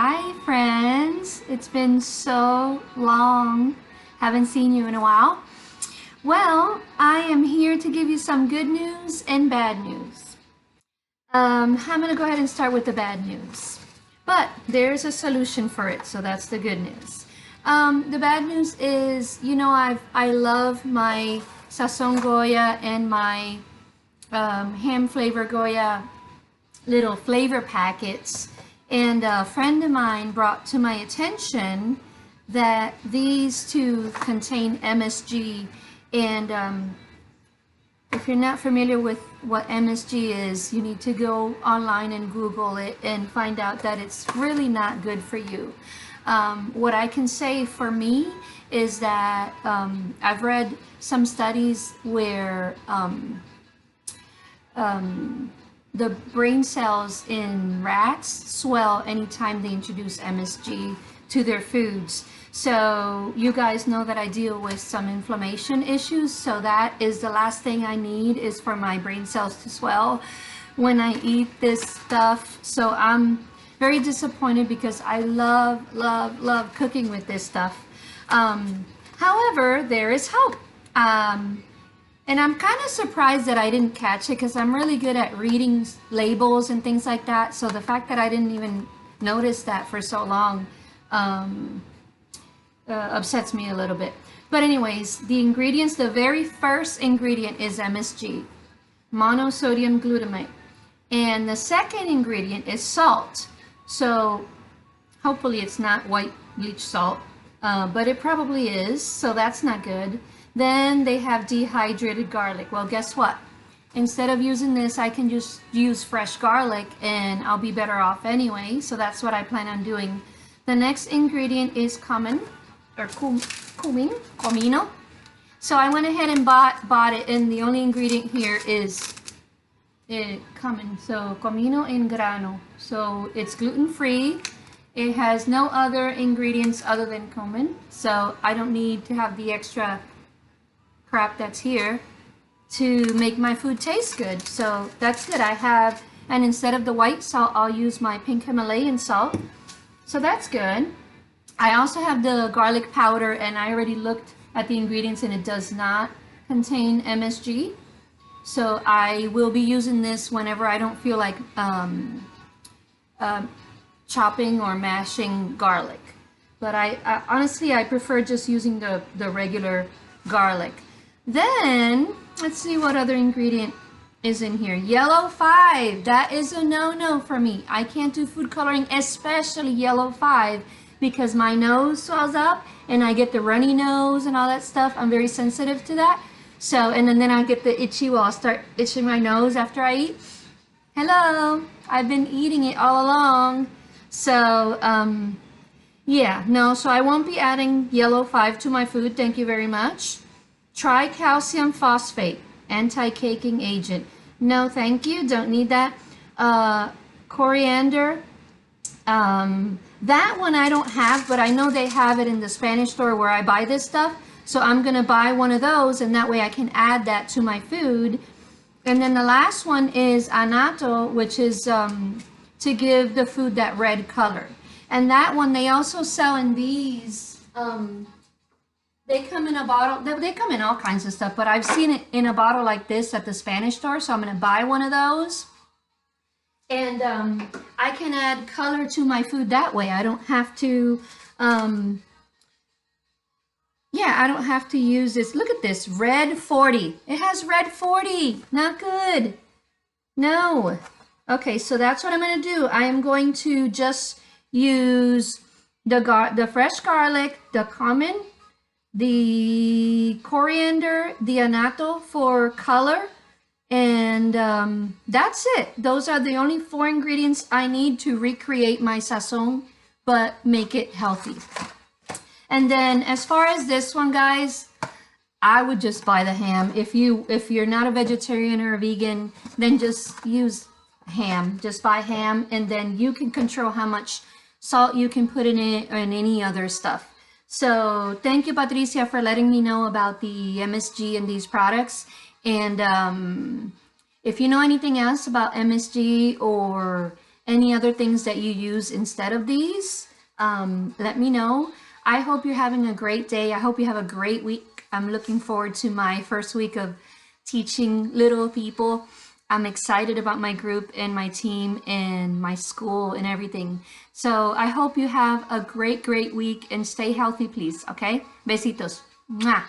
Hi friends, it's been so long. Haven't seen you in a while. Well, I am here to give you some good news and bad news. I'm going to go ahead and start with the bad news. But there's a solution for it, so that's the good news. The bad news is, I love my Sazon Goya and my ham flavor Goya little flavor packets, and a friend of mine brought to my attention that these two contain MSG, and if you're not familiar with what MSG is, you need to go online and Google it and find out that it's really not good for you. What I can say for me is that I've read some studies where the brain cells in rats swell anytime they introduce MSG to their foods. So you guys know that I deal with some inflammation issues, so that is the last thing I need, is for my brain cells to swell when I eat this stuff. So I'm very disappointed because I love cooking with this stuff. However, there is hope. And I'm kind of surprised that I didn't catch it, because I'm really good at reading labels and things like that. So the fact that I didn't even notice that for so long upsets me a little bit. But anyways, the ingredients, the very first ingredient is MSG, monosodium glutamate. And the second ingredient is salt. So hopefully it's not white bleach salt, but it probably is, so that's not good. Then they have dehydrated garlic. Well, guess what? Instead of using this, I can just use fresh garlic and I'll be better off anyway. So that's what I plan on doing. The next ingredient is cumin, or comino. So I went ahead and bought it, and the only ingredient here is cumin. So comino in grano. So it's gluten-free. It has no other ingredients other than cumin. So I don't need to have the extra crap that's here to make my food taste good. So that's good. I have, and instead of the white salt, I'll use my pink Himalayan salt. So that's good. I also have the garlic powder, and I already looked at the ingredients and it does not contain MSG. So I will be using this whenever I don't feel like chopping or mashing garlic. But I honestly, I prefer just using the regular garlic. Then, let's see what other ingredient is in here. Yellow 5, that is a no-no for me. I can't do food coloring, especially yellow 5, because my nose swells up and I get the runny nose and all that stuff. I'm very sensitive to that. So, and then I get the itchy, well, I'll start itching my nose after I eat. Hello, I've been eating it all along. So, yeah, no, so I won't be adding yellow 5 to my food. Thank you very much. Tricalcium phosphate, anti-caking agent. No, thank you. Don't need that. Coriander. That one I don't have, but I know they have it in the Spanish store where I buy this stuff. So I'm going to buy one of those, and that way I can add that to my food. And then the last one is annatto, which is to give the food that red color. And that one they also sell in these. They come in a bottle. They come in all kinds of stuff, but I've seen it in a bottle like this at the Spanish store, so I'm going to buy one of those. And I can add color to my food that way. I don't have to, yeah, I don't have to use this. Look at this, red 40. It has red 40. Not good. No. Okay, so that's what I'm going to do. I am going to just use the fresh garlic, the cumin, the coriander, the annatto for color, and that's it. Those are the only 4 ingredients I need to recreate my sazon, but make it healthy. And then as far as this one, guys, I would just buy the ham. If you're not a vegetarian or a vegan, then just use ham. Just buy ham, and then you can control how much salt you can put in it and any other stuff. So thank you, Patricia, for letting me know about the MSG in these products. And if you know anything else about MSG or any other things that you use instead of these, let me know. I hope you're having a great day. I hope you have a great week. I'm looking forward to my first week of teaching little people. I'm excited about my group and my team and my school and everything. So I hope you have a great week and stay healthy, please. Okay? Besitos. Mwah.